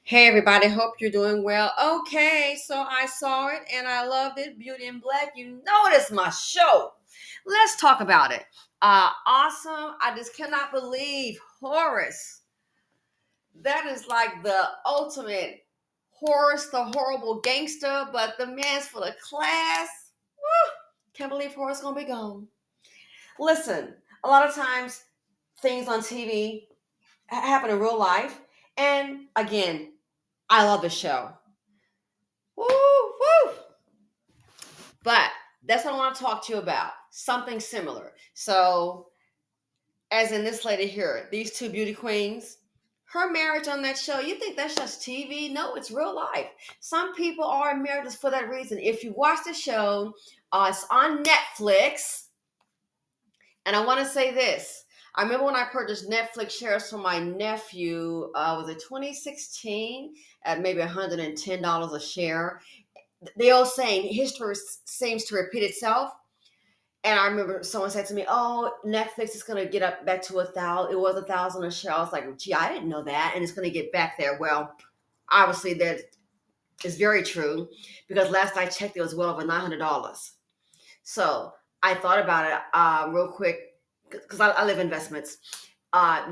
Hey everybody, hope you're doing well. Okay, so I saw it and I loved it. Beauty in Black. You know it's my show. Let's talk about it. Awesome. I just cannot believe Horace. That is like the ultimate Horace, the horrible gangster, but the man's full of class. Woo! Can't believe Horace gonna be gone. Listen, a lot of times things on TV happen in real life. And again, I love the show. Woo, woo. But that's what I want to talk to you about. Something similar. So, as in this lady here, these two beauty queens, her marriage on that show, you think that's just TV? No, it's real life. Some people are in marriages for that reason. If you watch the show, it's on Netflix. And I want to say this. I remember when I purchased Netflix shares for my nephew, was it 2016 at maybe $110 a share. The old saying, history seems to repeat itself. And I remember someone said to me, "Oh, Netflix is going to get up back to 1,000. It was 1,000 a share." I was like, "Gee, I didn't know that," and it's going to get back there. Well, obviously that is very true because last I checked, it was well over $900. So I thought about it real quick because I live investments.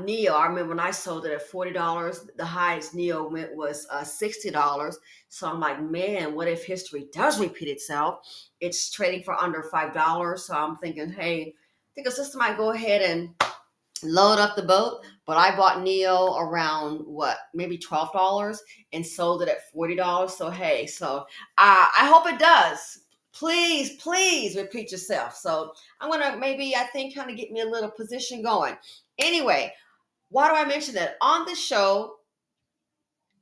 Neo, I remember when I sold it at $40. The highest Neo went was $60. So I'm like, man, what if history does repeat itself? It's trading for under $5. So I'm thinking, hey, I think a sister might go ahead and load up the boat. But I bought Neo around what, maybe $12 and sold it at $40. So hey, I hope it does. Please repeat yourself. So I'm gonna maybe I think kind of get me a little position going. Anyway, why do I mention that? On the show,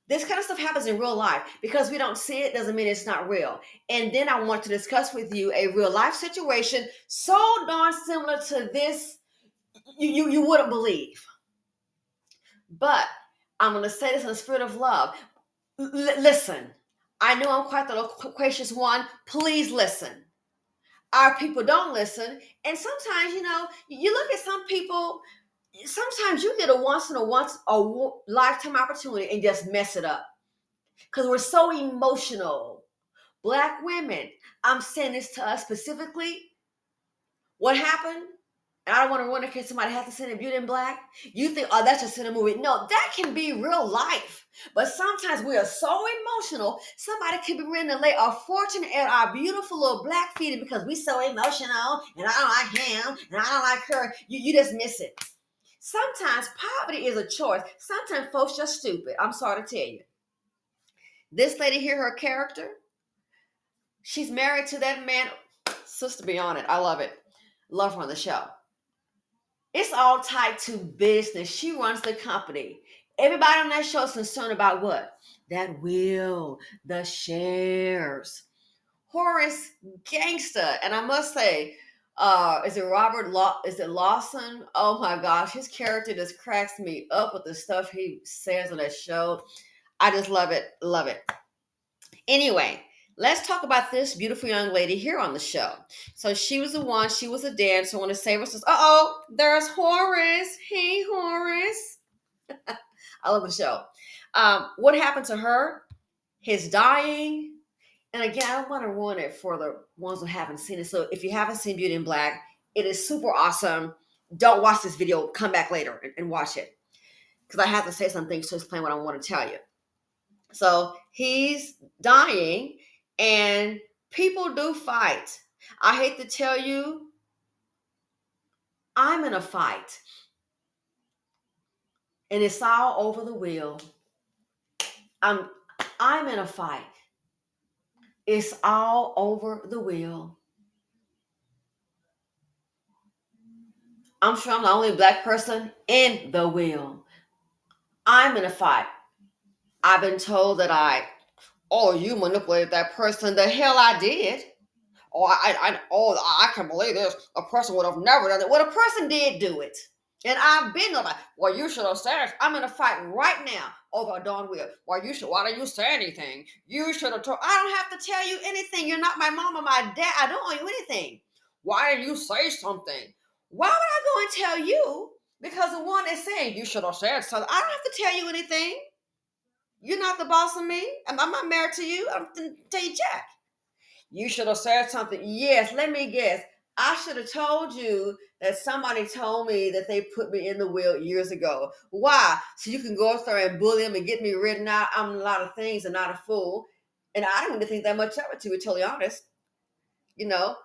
this kind of stuff happens in real life. Because we don't see it doesn't mean it's not real. And then I want to discuss with you a real life situation so darn similar to this, you wouldn't believe. But I'm going to say this in the spirit of love. Listen, I know I'm quite the loquacious one. Please listen. Our people don't listen. And sometimes, you look at some people, sometimes you get a lifetime opportunity and just mess it up because we're so emotional. Black women, I'm saying this to us specifically. What happened? And I don't want to wonder, in case somebody has to send a Beauty in Black. You think, oh, that's just in a movie. No, that can be real life. But sometimes we are so emotional, somebody could be ready to lay a fortune at our beautiful little black feet because we're so emotional, and I don't like him, and I don't like her. You just miss it. Sometimes poverty is a choice. Sometimes folks just stupid. I'm sorry to tell you. This lady here, her character, she's married to that man. Sister, be on it. I love it. Love her on the show. It's all tied to business. She runs the company. Everybody on that show is concerned about what? That will, the shares. Horace gangster. And I must say, is it is it Lawson? Oh my gosh, his character just cracks me up with the stuff he says on that show. I just love it. Love it. Anyway, let's talk about this beautiful young lady here on the show. So she was the one, she was a dancer. I want to say, there's Horace. Hey, Horace. I love the show. What happened to her? His dying. And again, I don't want to ruin it for the ones who haven't seen it. So if you haven't seen Beauty in Black, it is super awesome. Don't watch this video. Come back later and watch it. Because I have to say some things to explain what I want to tell you. So he's dying, and people do fight. I hate to tell you, I'm in a fight. And it's all over the wheel. I'm in a fight. It's all over the wheel. I'm sure I'm the only black person in the wheel. I'm in a fight. I've been told that you manipulated that person. The hell I did. I can't believe this. A person would have never done it. Well, a person did do it. And I've been like, well, you should have said it. I'm in a fight right now over a darn wheel. Why don't you say anything? You should have told. I don't have to tell you anything. You're not my mom or my dad. I don't owe you anything. Why didn't you say something? Why would I go and tell you? Because the one is saying you should have said something. I don't have to tell you anything. You're not the boss of me. I'm not married to you. I'm going to tell you, Jack. You should have said something. Yes, let me guess. I should have told you that somebody told me that they put me in the will years ago. Why? So you can go up there and bully them and get me written out. I'm a lot of things and not a fool. And I didn't really think that much of it, to be totally honest. You know,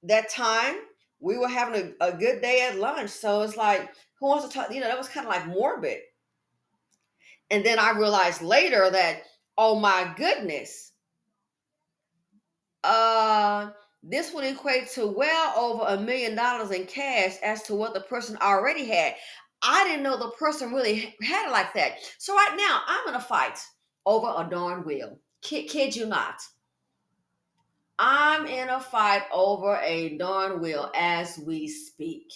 that time we were having a good day at lunch. So it's like, who wants to talk? That was kind of like morbid. And then I realized later that, oh my goodness, uh this would equate to well over $1 million in cash as to what the person already had. I didn't know the person really had it like that. So right now I'm in a fight over a darn wheel. Kid you not. I'm in a fight over a darn wheel as we speak.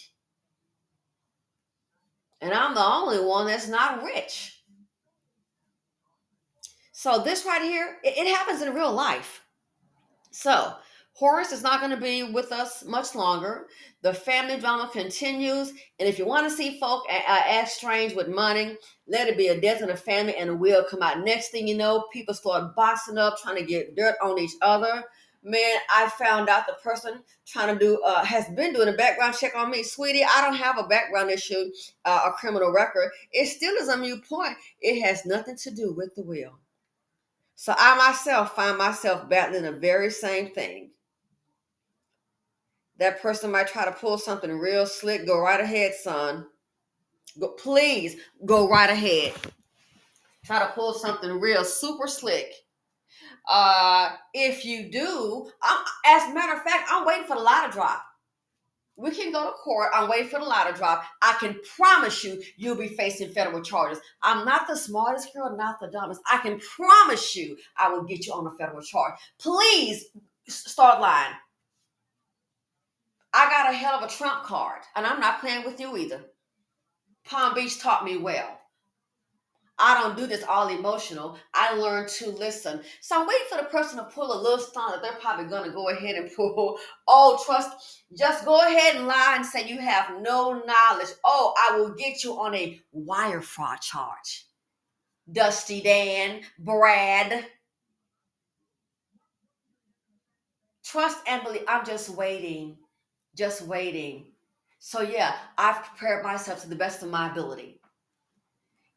And I'm the only one that's not rich. So this right here, it happens in real life. So Horace is not going to be with us much longer. The family drama continues. And if you want to see folk act strange with money, let it be a death in the family and a will come out. Next thing you know, people start boxing up, trying to get dirt on each other. Man, I found out the person trying to do has been doing a background check on me. Sweetie, I don't have a background issue, a criminal record. It still is a moot point. It has nothing to do with the will. So I myself find myself battling the very same thing. That person might try to pull something real slick. Go right ahead, son. Please go right ahead. Try to pull something real super slick. If you do, as a matter of fact, I'm waiting for the ladder drop. We can go to court. I'm waiting for the ladder drop. I can promise you, you'll be facing federal charges. I'm not the smartest girl, not the dumbest. I can promise you, I will get you on a federal charge. Please start lying. I got a hell of a trump card, and I'm not playing with you either. Palm Beach taught me well. I don't do this all emotional. I learned to listen. So I'm waiting for the person to pull a little stunt that they're probably going to go ahead and pull. Oh, trust. Just go ahead and lie and say you have no knowledge. Oh, I will get you on a wire fraud charge. Dusty Dan, Brad. Trust and believe. I'm just waiting. Just waiting. So yeah, I've prepared myself to the best of my ability.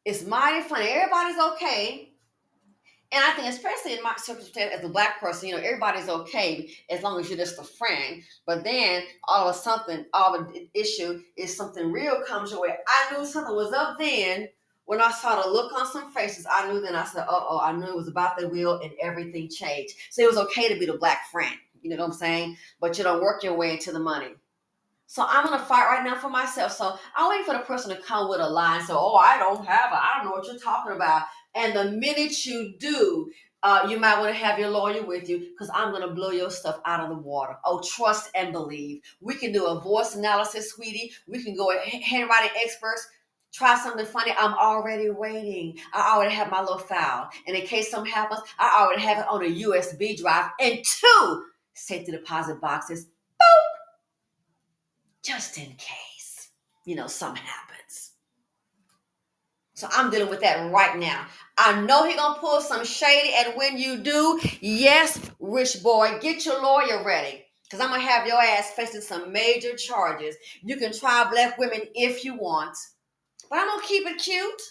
It's mighty funny. Everybody's okay. And I think, especially in my circumstance as a black person, everybody's okay as long as you're just a friend. But then all of a sudden, all of an issue is something real comes your way. I knew something was up then when I saw the look on some faces. I knew then. I said, "Uh-oh!" I knew it was about the wheel, and everything changed. So it was okay to be the black friend. You know what I'm saying? But you don't work your way into the money. So I'm gonna fight right now for myself. So I'm waiting for the person to come with a line. So, oh, I don't have it. I don't know what you're talking about. And the minute you do, you might want to have your lawyer with you because I'm gonna blow your stuff out of the water. Oh, trust and believe. We can do a voice analysis, sweetie. We can go handwriting experts. Try something funny. I'm already waiting. I already have my little file. And in case something happens, I already have it on a USB drive and 2 safety deposit boxes. Just in case, something happens. So I'm dealing with that right now. I know he's going to pull some shady, and when you do, yes, rich boy, get your lawyer ready, because I'm going to have your ass facing some major charges. You can try black women if you want, but I'm going to keep it cute.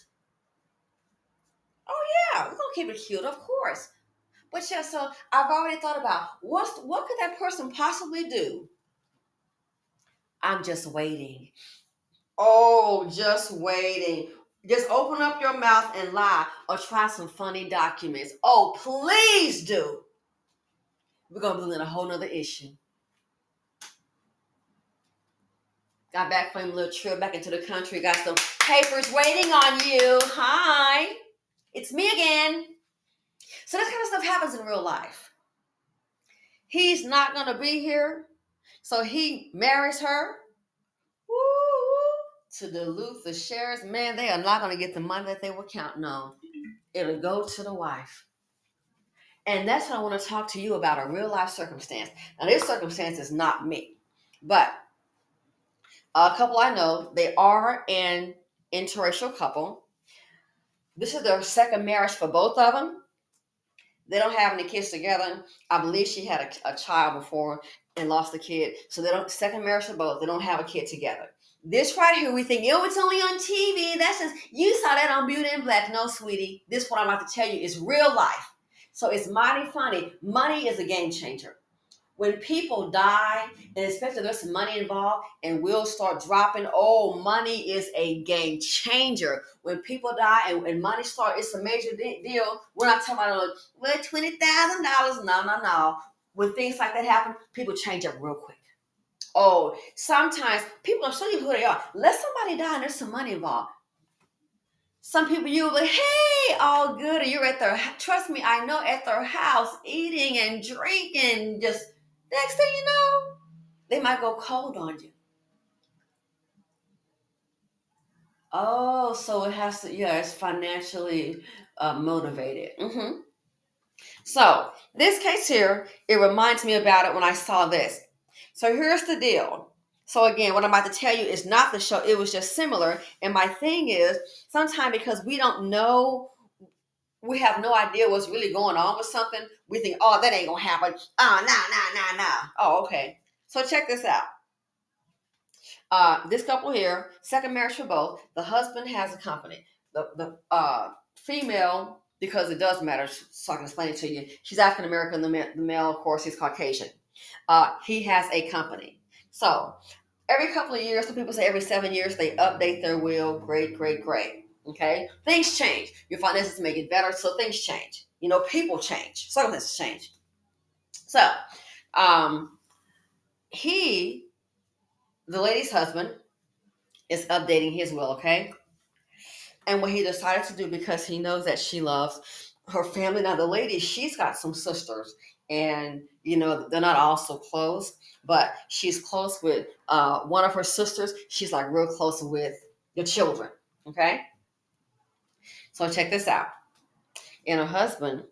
Oh, yeah, we're going to keep it cute, of course. But yeah, so I've already thought about what could that person possibly do? I'm just waiting. Oh, just waiting. Just open up your mouth and lie or try some funny documents. Oh, please do. We're going to be in a whole nother issue. Got back from a little trip back into the country. Got some papers waiting on you. Hi. It's me again. So this kind of stuff happens in real life. He's not going to be here. So he marries her. To dilute the shares. Man, they are not going to get the money that they were counting on. It'll go to the wife. And that's what I want to talk to you about, a real life circumstance. Now, this circumstance is not me, but a couple I know, they are an interracial couple. This is their second marriage for both of them. They don't have any kids together. I believe she had a child before and lost the kid. So they don't, second marriage for both. They don't have a kid together. This right here, we think, oh, it's only on TV. That's just, you saw that on Beauty and Black. No, sweetie. This, what I'm about to tell you, is real life. So it's mighty funny. Money is a game changer. When people die, and especially there's some money involved, and will start dropping, oh, money is a game changer. When people die and money start, it's a major deal. We're not talking about, well, $20,000. No, no, no. When things like that happen, people change up real quick. Oh, sometimes people will show you who they are. Let somebody die and there's some money involved. Some people you will be, hey, all good. And you're at their, trust me, I know, at their house eating and drinking. Just next thing you know, they might go cold on you. Oh, so it has to, yeah, it's financially motivated. So this case here, it reminds me about it when I saw this. So here's the deal. So again, what I'm about to tell you is not the show. It was just similar. And my thing is, sometimes because we don't know, we have no idea what's really going on with something, we think, oh, that ain't gonna happen. Oh, nah. Oh, okay. So check this out. This couple here, second marriage for both. The husband has a company. The female, because it does matter, so I can explain it to you. She's African American. The male, of course, he's Caucasian. He has a company. So every couple of years, some people say every 7 years, they update their will. Great, great, great. Okay, things change. Your finances make it better, so things change. You know, people change. Circumstances change. So, um, he, the lady's husband, is updating his will. Okay, and what he decided to do, because he knows that she loves her family. Now, the lady, she's got some sisters, and you know they're not all so close, but she's close with one of her sisters. She's like real close with the children. Okay, so check this out. And her husband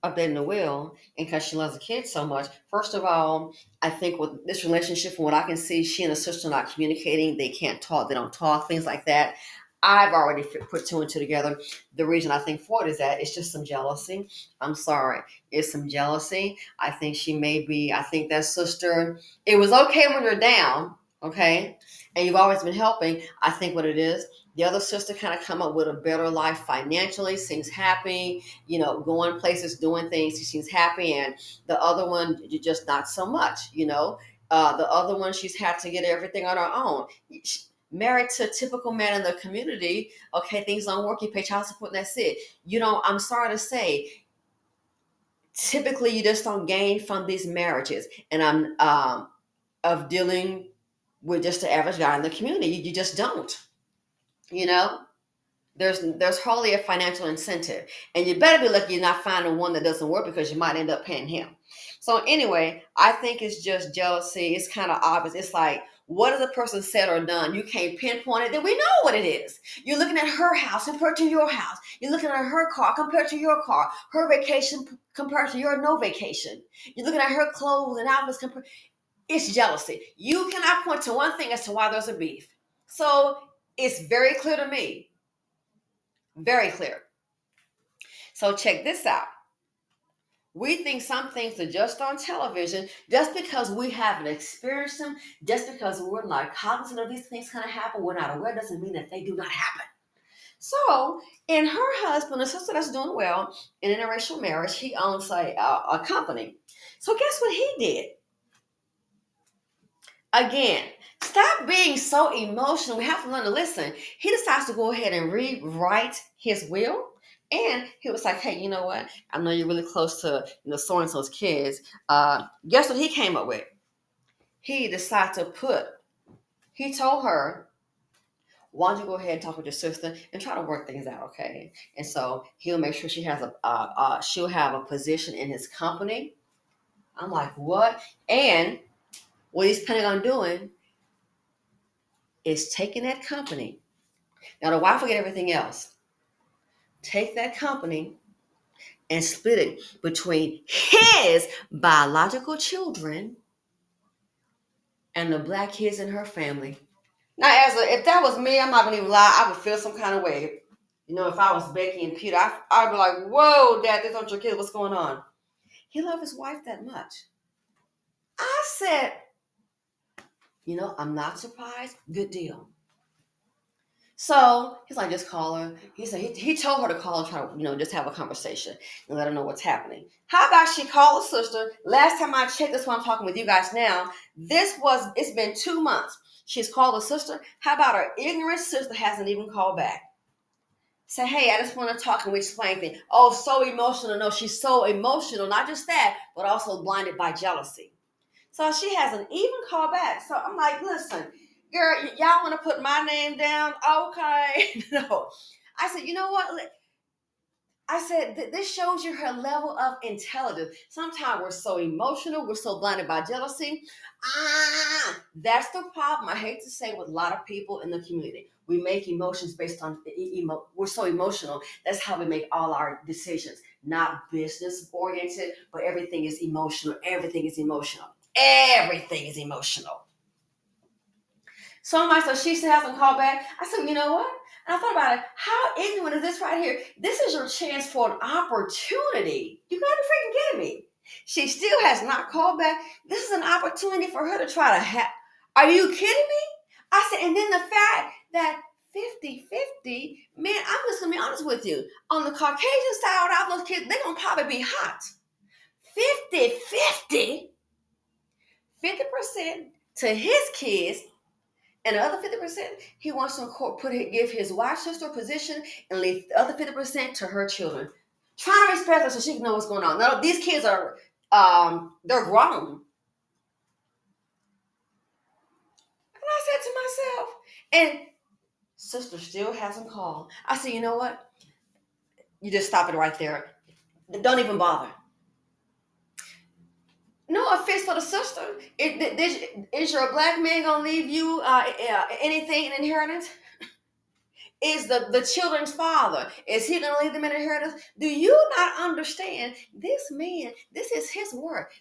updating the will, and because she loves the kids so much, first of all, I think with this relationship, from what I can see, she and her sister are not communicating. They can't talk. They don't talk. Things like that. I've already put two and two together. The reason I think for it is that it's just some jealousy. I'm sorry. It's some jealousy. I think she may be, I think that sister, it was okay when you're down, okay? And you've always been helping. I think what it is, the other sister kind of come up with a better life financially, seems happy, you know, going places, doing things. She seems happy. And the other one, just not so much, you know. The other one, she's had to get everything on her own. Married to a typical man in the community, okay, things don't work, you pay child support, and that's it. You don't, I'm sorry to say, typically you just don't gain from these marriages. And I'm of dealing with just the average guy in the community. You just don't, you know. There's hardly a financial incentive, and you better be lucky you're not finding one that doesn't work, because you might end up paying him. So anyway, I think it's just jealousy. It's kind of obvious. It's like, what has a person said or done? You can't pinpoint it. Then we know what it is. You're looking at her house compared to your house. You're looking at her car compared to your car. Her vacation compared to your no vacation. You're looking at her clothes and outfits compared. It's jealousy. You cannot point to one thing as to why there's a beef. So it's very clear to me. Very clear. So check this out. We think some things are just on television, just because we haven't experienced them, just because we're not cognizant of these things kind of happen, we're not aware, doesn't mean that they do not happen. So, in her husband, a sister that's doing well in an interracial marriage, he owns a company. So guess what he did? Again, stop being so emotional. We have to learn to listen. He decides to go ahead and rewrite his will. And he was like, hey, you know what? I know you're really close to, so and so's kids. Guess what he came up with? He decided to he told her, why don't you go ahead and talk with your sister and try to work things out, okay? And so he'll make sure she'll have a position in his company. I'm like, what? And what he's planning on doing is taking that company. Now, the wife will get everything else. Take that company and split it between his biological children and the black kids in her family. Now, if that was me, I'm not gonna even lie, I would feel some kind of way. You know, if I was Becky and Peter, I'd be like, whoa, Dad, this not your kid. What's going on? He loved his wife that much. I said, you know, I'm not surprised. Good deal. So he's like, just call her. He said he told her to call and try to, just have a conversation and let her know what's happening. How about she call the sister? Last time I checked, this one I'm talking with you guys now. It's been 2 months. She's called the sister. How about her ignorant sister hasn't even called back? Say, hey, I just want to talk and we explain things. Oh, so emotional. No, she's so emotional. Not just that, but also blinded by jealousy. So she hasn't even called back. So I'm like, listen, girl, y'all want to put my name down? Okay. No. I said, you know what? I said, this shows you her level of intelligence. Sometimes we're so emotional. We're so blinded by jealousy. That's the problem. I hate to say with a lot of people in the community. We make emotions based on, we're so emotional. That's how we make all our decisions. Not business oriented, but everything is emotional. Everything is emotional. Everything is emotional. So she still hasn't called back. I said, you know what? And I thought about it. How ignorant is this right here? This is your chance for an opportunity. You gotta be freaking kidding me. She still has not called back. This is an opportunity for her to try to have. Are you kidding me? I said, and then the fact that 50-50, man, I'm just gonna be honest with you. On the Caucasian side, without those kids, they're gonna probably be hot. 50-50, 50% to his kids. And the other 50%, he wants to give his wife sister a position and leave the other 50% to her children. Trying to respect her so she can know what's going on. Now, these kids are, they're grown. And I said to myself, and sister still hasn't called. I said, you know what? You just stop it right there. Don't even bother. No offense for the sister. Is your black man going to leave you anything in inheritance? Is the children's father? Is he going to leave them in inheritance? Do you not understand? This man, this is his work.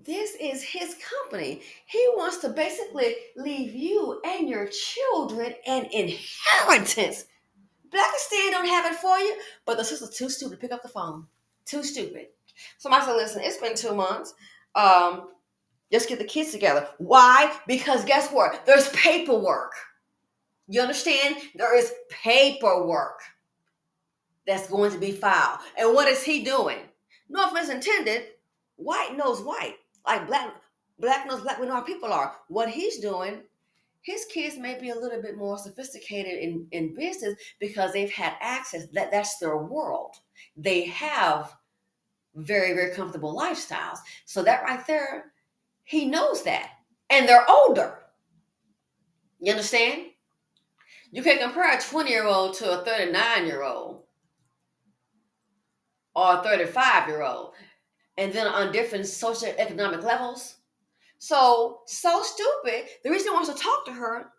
This is his company. He wants to basically leave you and your children an inheritance. Blackistan don't have it for you, but the sister's too stupid to pick up the phone. Too stupid. So I said, listen, it's been 2 months. Just get the kids together. Why? Because guess what? There's paperwork. You understand? There is paperwork that's going to be filed. And what is he doing? No offense intended. White knows white. Like black knows black. We know how people are. What he's doing, his kids may be a little bit more sophisticated in business because they've had access. That's their world. They have very, very comfortable lifestyles. So that right there, he knows that. And they're older. You understand? You can compare a 20-year-old to a 39-year-old or a 35-year-old, and then on different socioeconomic levels. So stupid. The reason he wants to talk to her,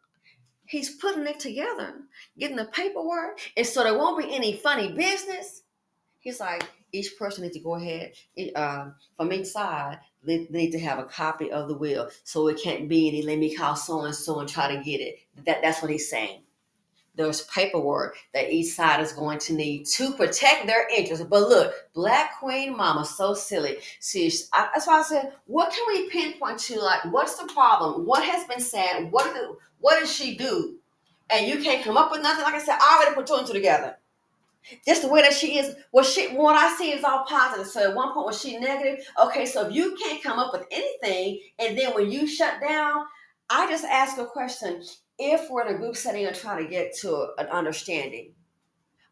he's putting it together, getting the paperwork, and so there won't be any funny business. He's like, each person needs to go ahead, from each side, they need to have a copy of the will, so it can't be any, let me call so-and-so and try to get it. That's what he's saying. There's paperwork that each side is going to need to protect their interests. But look, Black Queen Mama, so silly. See, that's why I said, what can we pinpoint to? Like, what's the problem? What has been said? What does she do? And you can't come up with nothing. Like I said, I already put two and two together. Just the way that she is, what I see is all positive. So at one point, was she negative? Okay, so if you can't come up with anything, and then when you shut down, I just ask a question. If we're in a group setting and trying to get to an understanding.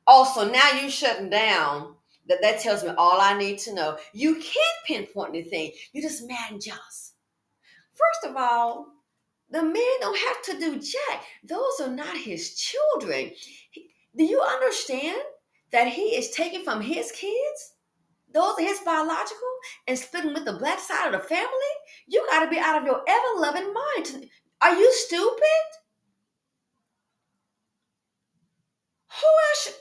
Also, now you shutting down, that tells me all I need to know. You can't pinpoint anything. You're just mad and jealous. First of all, the man don't have to do jack. Those are not his children. Do you understand that he is taking from his kids? Those are his biological and splitting with the black side of the family? You got to be out of your ever-loving mind. Are you stupid? Who else?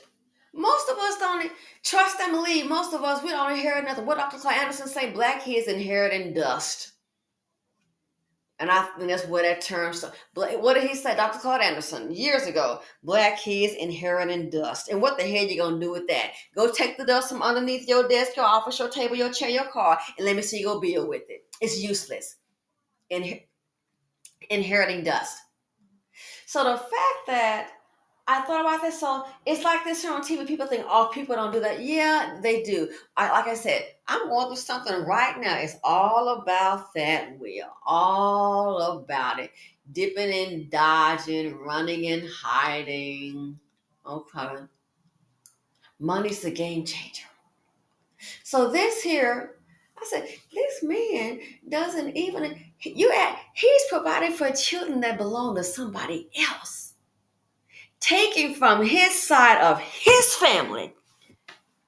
Most of us don't trust and believe. Most of us, we don't inherit nothing. What Dr. Clay Anderson say, black kids inheriting dust. And that's where that term started. What did he say? Dr. Claude Anderson, years ago, black kids inheriting dust. And what the hell you gonna do with that? Go take the dust from underneath your desk, your office, your table, your chair, your car, and let me see you go build with it. It's useless. Inheriting dust. So the fact that I thought about this, so it's like this here on TV. People think, oh, people don't do that. Yeah, they do. Like I said, I'm going through something right now. It's all about that wheel, all about it. Dipping and dodging, running and hiding. Okay. Money's the game changer. So this here, I said, this man doesn't even, he's providing for children that belong to somebody else. Taking from his side of his family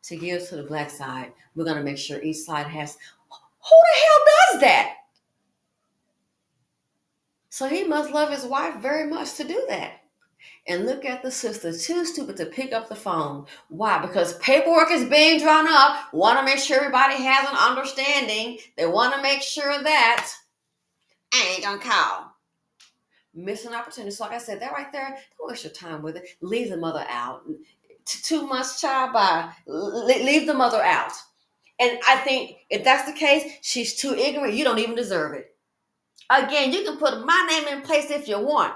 to give to the black side. We're going to make sure each side has. Who the hell does that? So he must love his wife very much to do that. And look at the sister, too stupid to pick up the phone. Why? Because paperwork is being drawn up. Want to make sure everybody has an understanding. They want to make sure that I ain't going to call. Miss an opportunity. So like I said, that right there, don't waste your time with it. Leave the mother out. 2 months child by, leave the mother out. And I think if that's the case, she's too ignorant. You don't even deserve it. Again, you can put my name in place if you want.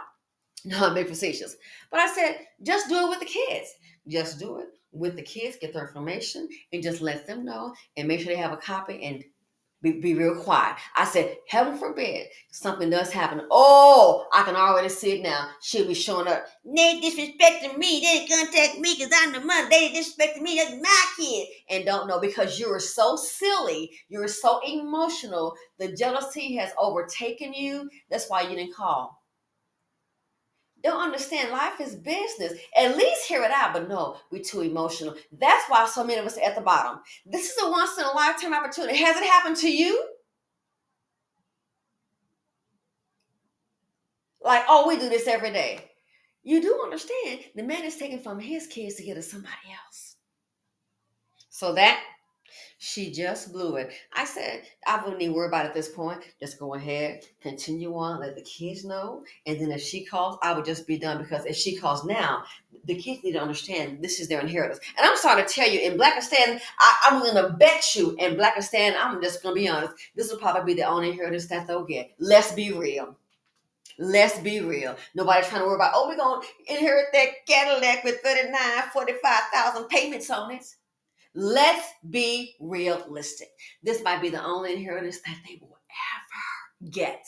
No, I'm being facetious. But I said, just do it with the kids. Just do it with the kids. Get their information and just let them know and make sure they have a copy and be real quiet. I said, heaven forbid something does happen. Oh, I can already see it now. She'll be showing up. They disrespecting me. They didn't contact me because I'm the mother. They disrespecting me. That's my kid. And don't know because you were so silly. You were so emotional. The jealousy has overtaken you. That's why you didn't call. Don't understand life is business. At least hear it out, but no, we're too emotional. That's why so many of us are at the bottom. This is a once in a lifetime opportunity. Has it happened to you? Like, oh, we do this every day. You do understand the man is taking from his kids to get to somebody else. So that she just blew it. I said, I wouldn't even worry about it at this point. Just go ahead, continue on, let the kids know. And then if she calls, I would just be done because if she calls now, the kids need to understand this is their inheritance. And I'm sorry to tell you, in Blackistan, I'm going to bet you in Blackistan, I'm just going to be honest, this will probably be the only inheritance that they'll get. Let's be real. Let's be real. Nobody's trying to worry about, oh, we're going to inherit that Cadillac with 45,000 payments on it. Let's be realistic. This might be the only inheritance that they will ever get.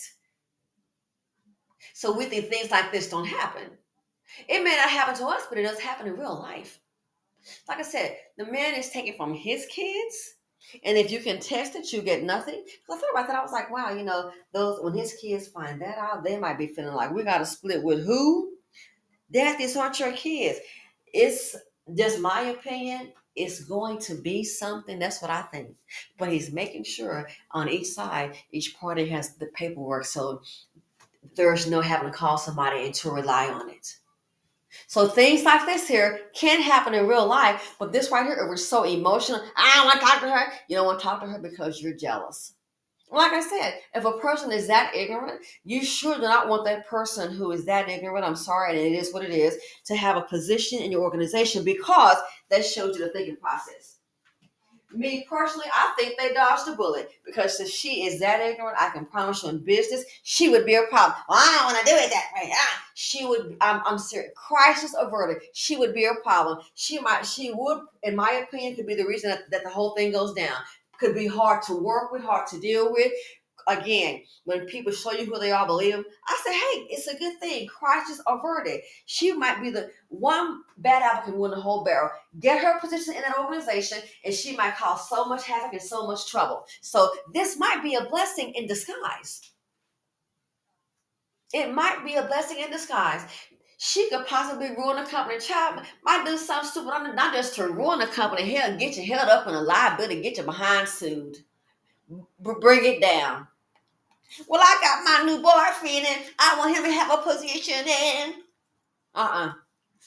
So we think things like this don't happen. It may not happen to us, but it does happen in real life. Like I said, the man is taking from his kids. And if you can test it, you get nothing. Because I thought about that. I was like, wow, those when his kids find that out, they might be feeling like we got to split with who? Dad, these aren't your kids. It's just my opinion. It's going to be something. That's what I think. But he's making sure on each side, each party has the paperwork. So there's no having to call somebody and to rely on it. So things like this here can happen in real life. But this right here, it was so emotional. I don't want to talk to her. You don't want to talk to her because you're jealous. Like I said, if a person is that ignorant, you sure do not want that person who is that ignorant, I'm sorry, and it is what it is, to have a position in your organization because that shows you the thinking process. Me personally, I think they dodged a bullet because if she is that ignorant, I can promise you in business, she would be a problem. Well, I don't want to do it that way. She would, I'm serious, crisis averted. She would be a problem. She would, in my opinion, could be the reason that the whole thing goes down. Could be hard to work with, hard to deal with. Again, when people show you who they are, believe them. I say, hey, it's a good thing. Crisis averted. She might be the one bad apple can win the whole barrel. Get her position in an organization, and she might cause so much havoc and so much trouble. So this might be a blessing in disguise. It might be a blessing in disguise. She could possibly ruin a company. Child might do something stupid, not just to ruin a company, hell, get you held up in a liability, get you behind sued. Bring it down. Well, I got my new boyfriend and I want him to have a position in.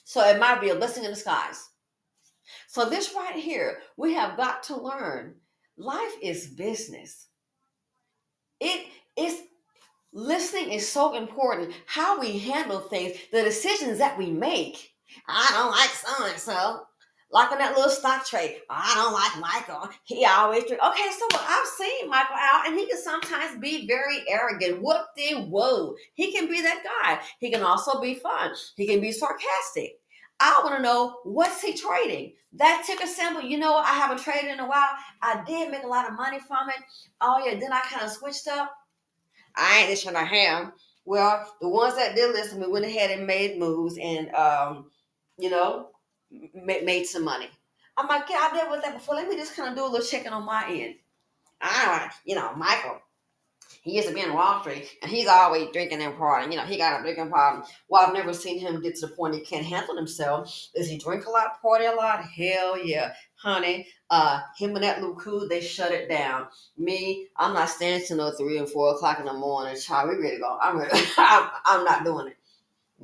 So it might be a blessing in disguise. So this right here, we have got to learn. Life is business. It is. Listening is so important. How we handle things, the decisions that we make. I don't like so and so. Like on that little stock trade, I don't like Michael. He always drink. Okay, so I've seen Michael out, and he can sometimes be very arrogant. Whoop de whoa. He can be that guy. He can also be fun. He can be sarcastic. I want to know, what's he trading? That ticker symbol, I haven't traded in a while. I did make a lot of money from it. Oh yeah, then I kind of switched up. I ain't just trying to ham. Well, the ones that did listen, we went ahead and made moves and, you know, made some money. I'm like, yeah, I did with that before. Let me just kind of do a little checking on my end. Michael, he used to be in Wall Street and he's always drinking and partying. He got a drinking problem. Well, I've never seen him get to the point he can't handle himself. Does he drink a lot, party a lot? Hell yeah. Honey, him and that little crew, they shut it down. Me, I'm not standing till 3 and 4 o'clock in the morning. Child, we ready to go. I'm ready. I'm not doing it.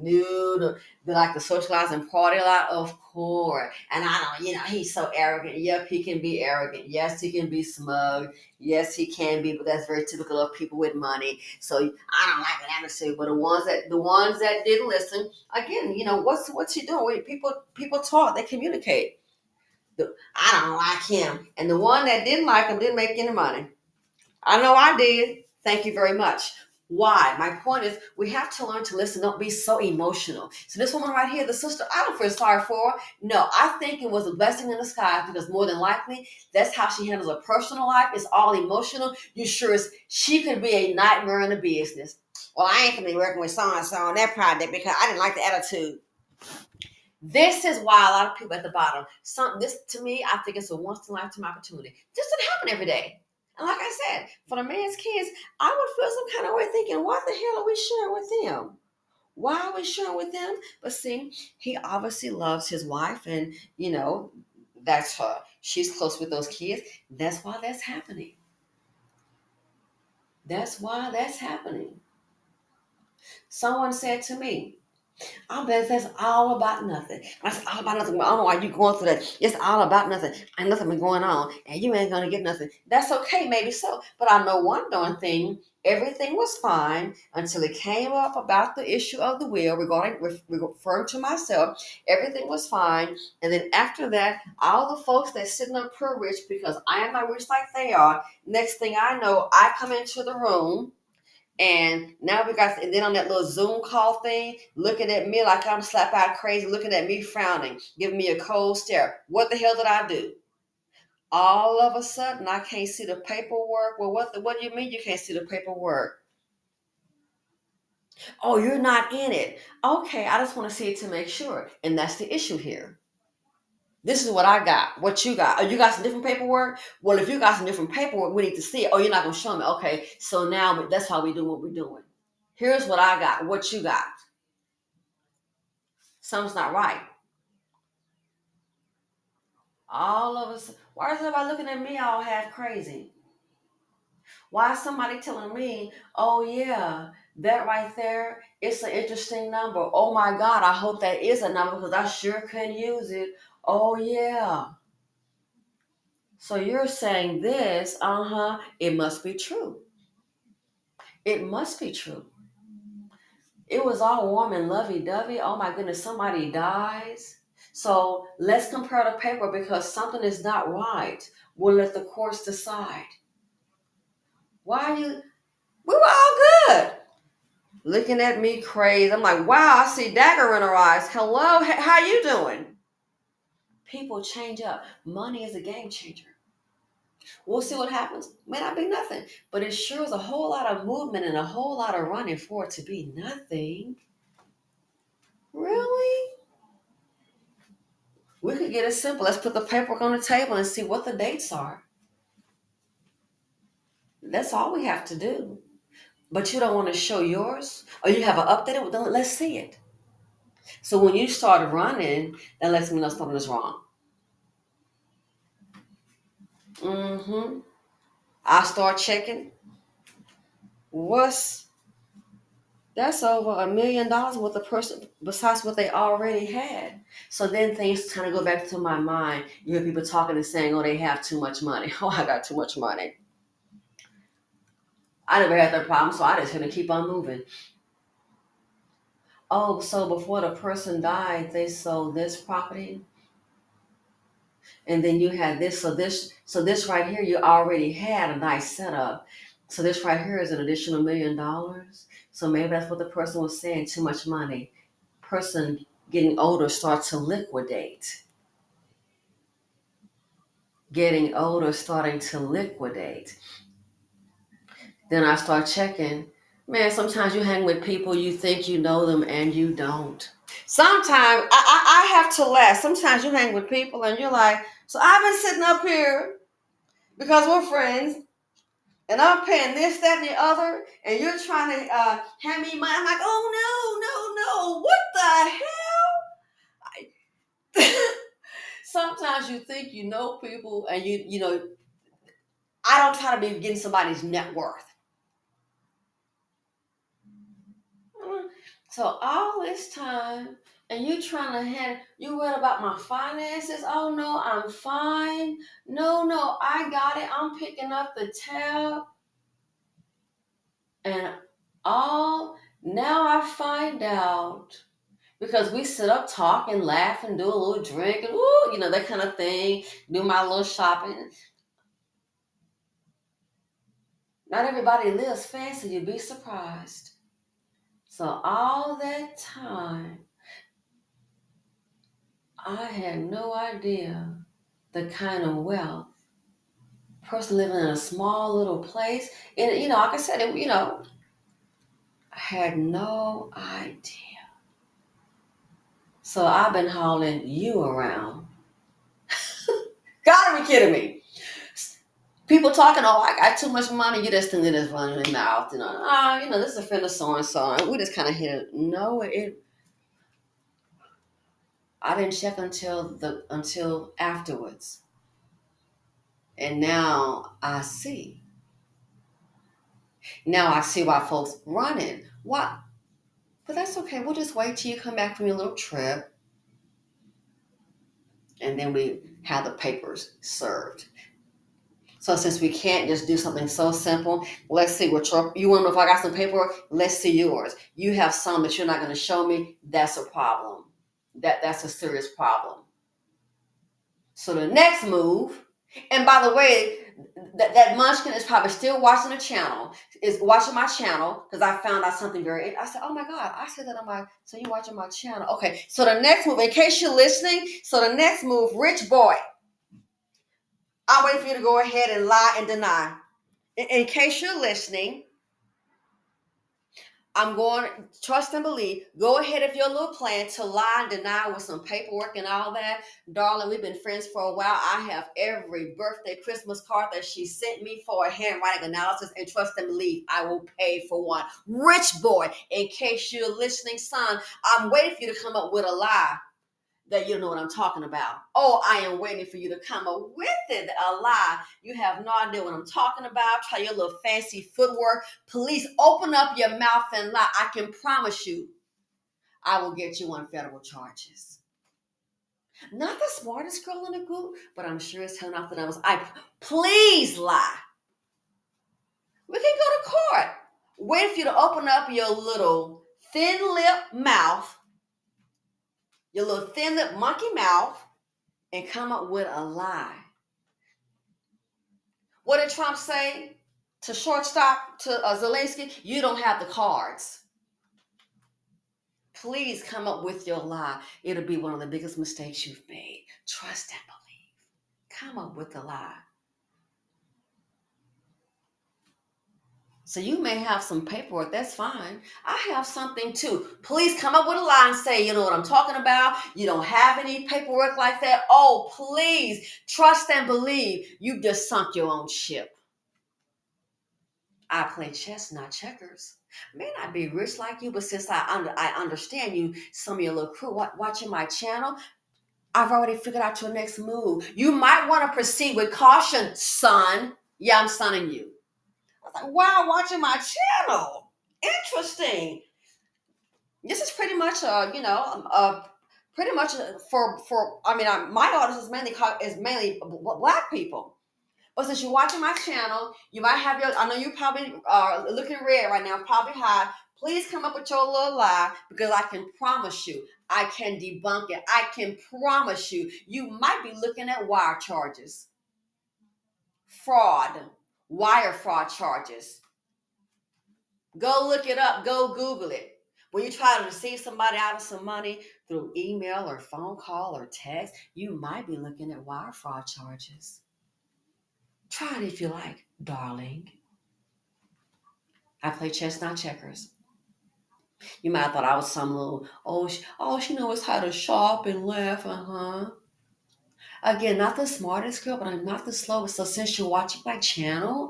No, they like to socialize and party a lot, of course. And I don't, he's so arrogant. Yep, he can be arrogant. Yes, he can be smug. Yes, he can be, but that's very typical of people with money. So I don't like an attitude. But the ones that didn't listen, again, what's he doing? People talk, they communicate. I don't like him, and the one that didn't like him didn't make any money. I know I did. Thank you very much. Why? My point is, we have to learn to listen. Don't be so emotional. So this woman right here, the sister, I don't feel sorry for her. No, I think it was a blessing in the sky because more than likely, that's how she handles her personal life. It's all emotional. You sure she could be a nightmare in the business. Well, I ain't gonna be working with so and so on that project because I didn't like the attitude. This is why a lot of people at the bottom. This to me, I think it's a once in a lifetime opportunity. This doesn't happen every day. And like I said, for the man's kids, I would feel some kind of way thinking, what the hell are we sharing with them? Why are we sharing with them? But see, he obviously loves his wife, and that's her. She's close with those kids. That's why that's happening. That's why that's happening. Someone said to me, I bet that's all about nothing. That's all about nothing. I don't know why you going through that. It's all about nothing. Ain't nothing been going on. And you ain't gonna get nothing. That's okay, maybe so. But I know one darn thing. Everything was fine until it came up about the issue of the will referring to myself. Everything was fine. And then after that, all the folks that sitting up here rich because I am not rich like they are. Next thing I know, I come into the room and now and then on that little Zoom call thing, looking at me like I'm slap out crazy, looking at me frowning, giving me a cold stare. What the hell did I do? All of a sudden, I can't see the paperwork. Well, what do you mean you can't see the paperwork? Oh, you're not in it. Okay, I just want to see it to make sure. And that's the issue here. This is what I got. What you got? Oh, you got some different paperwork? Well, if you got some different paperwork, we need to see it. Oh, you're not going to show me. Okay, so now that's how we do what we're doing. Here's what I got. What you got? Something's not right. All of us. Why is everybody looking at me all half crazy? Why is somebody telling me, oh, yeah, that right there, it's an interesting number. Oh, my God, I hope that is a number because I sure couldn't use it. Oh, yeah. So you're saying this, it must be true. It must be true. It was all warm and lovey-dovey. Oh, my goodness, somebody dies. So let's compare the paper because something is not right. We'll let the courts decide. Why are you? We were all good. Looking at me crazy. I'm like, wow, I see dagger in her eyes. Hello, how you doing? People change up. Money is a game changer. We'll see what happens. May not be nothing, but it sure is a whole lot of movement and a whole lot of running for it to be nothing. Really? We could get it simple. Let's put the paperwork on the table and see what the dates are. That's all we have to do. But you don't want to show yours, or you have an updated. Then let's see it. So when you start running, that lets me know something is wrong. I start checking. What's That's over $1 million with a person besides what they already had. So then things kind of go back to my mind. You hear people talking and saying, "Oh, they have too much money." Oh, I got too much money. I never had that problem, so I just had to keep on moving. Oh, so before the person died, they sold this property, and then you had this. So this right here, you already had a nice setup. So this right here is an additional $1 million. So maybe that's what the person was saying. Too much money. Person getting older starts to liquidate. Getting older, starting to liquidate. Then I start checking. Man, sometimes you hang with people, you think you know them and you don't. Sometimes I have to laugh. Sometimes you hang with people and you're like, so I've been sitting up here because we're friends and I'm paying this, that, and the other, and you're trying to hand me money. I'm like, oh, no. What the hell? Sometimes you think you know people and you know, I don't try to be getting somebody's net worth. So all this time, and you trying to you worried about my finances? Oh no, I'm fine. No, I got it. I'm picking up the tab, and all now I find out because we sit up, talk, and laugh, and do a little drink, and that kind of thing. Do my little shopping. Not everybody lives fancy. You'd be surprised. So all that time, I had no idea the kind of wealth. Person living in a small little place, and like I said, I had no idea. So I've been hauling you around. Gotta be kidding me. People talking, oh, I got too much money. You just think it is running their mouth. This is a friend of so and so, and we just kind of hit it. No, I didn't check until afterwards, and now I see. Now I see why folks running. Why? But that's okay. We'll just wait till you come back from your little trip, and then we have the papers served. So since we can't just do something so simple, let's see what you want to know if I got some paperwork. Let's see yours. You have some that you're not going to show me. That's a problem. That's a serious problem. So the next move, and by the way, that munchkin is probably still watching the channel, is watching my channel because I found out something I said, oh my God, I said that so you're watching my channel. Okay, so the next move, in case you're listening, so the next move, rich boy, I'm waiting for you to go ahead and lie and deny. In case you're listening, I'm going to trust and believe. Go ahead if your little plan to lie and deny with some paperwork and all that. Darling, we've been friends for a while. I have every birthday, Christmas card that she sent me for a handwriting analysis, and trust and believe I will pay for one. Rich boy, in case you're listening, son, I'm waiting for you to come up with a lie that you know what I'm talking about. Oh, I am waiting for you to come up with it, a lie. You have no idea what I'm talking about. Try your little fancy footwork. Please open up your mouth and lie. I can promise you, I will get you on federal charges. Not the smartest girl in the group, but I'm sure it's hell nothing else. Please lie. We can go to court. Wait for you to open up your little thin lip mouth, your little thin lip monkey mouth, and come up with a lie. What did Trump say to shortstop, to Zelensky? You don't have the cards. Please come up with your lie. It'll be one of the biggest mistakes you've made. Trust and believe. Come up with the lie. So you may have some paperwork. That's fine. I have something too. Please come up with a lie and say, you know what I'm talking about. You don't have any paperwork like that. Oh, please trust and believe. You just sunk your own ship. I play chess, not checkers. May not be rich like you, but since I understand you, some of your little crew watching my channel, I've already figured out your next move. You might want to proceed with caution, son. Yeah, I'm sonning you. I was like, wow, watching my channel. Interesting. This is pretty much, pretty much for. I mean, my audience is mainly Black people. or since you're watching my channel, you might have your, I know you probably are looking red right now, probably high. Please come up with your little lie, because I can promise you, I can debunk it. I can promise you, you might be looking at wire charges, fraud, wire fraud charges. Go look it up. Go Google it. When you try to receive somebody out of some money through email or phone call or text, you might be looking at wire fraud charges. Try it if you like, darling. I play chess, not checkers. You might have thought I was some little, she knows how to shop and laugh, Again, not the smartest girl, but I'm not the slowest. So since you're watching my channel,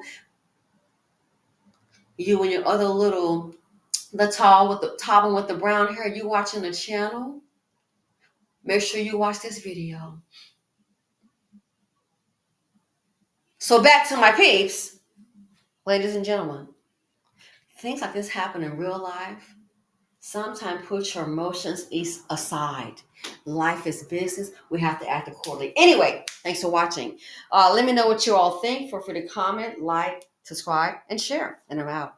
you and your other little, the tall one with the brown hair, you watching the channel, make sure you watch this video. So back to my peeps, ladies and gentlemen. Things like this happen in real life. Sometimes put your emotions aside. Life is business. We have to act accordingly. Anyway, thanks for watching. Let me know what you all think. Feel free to comment, like, subscribe, and share. And I'm out.